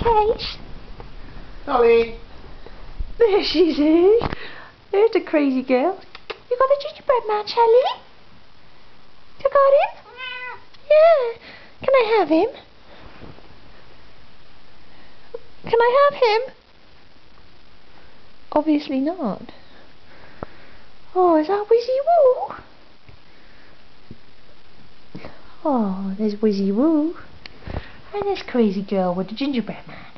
case. Dolly! There she is. There's the crazy girl. You got the gingerbread man, Charlie? You got him? Yeah. Can I have him? Can I have him? Obviously not. Oh, is that Wizzy Woo? Oh, there's Wizzy Woo. And this crazy girl with the gingerbread man.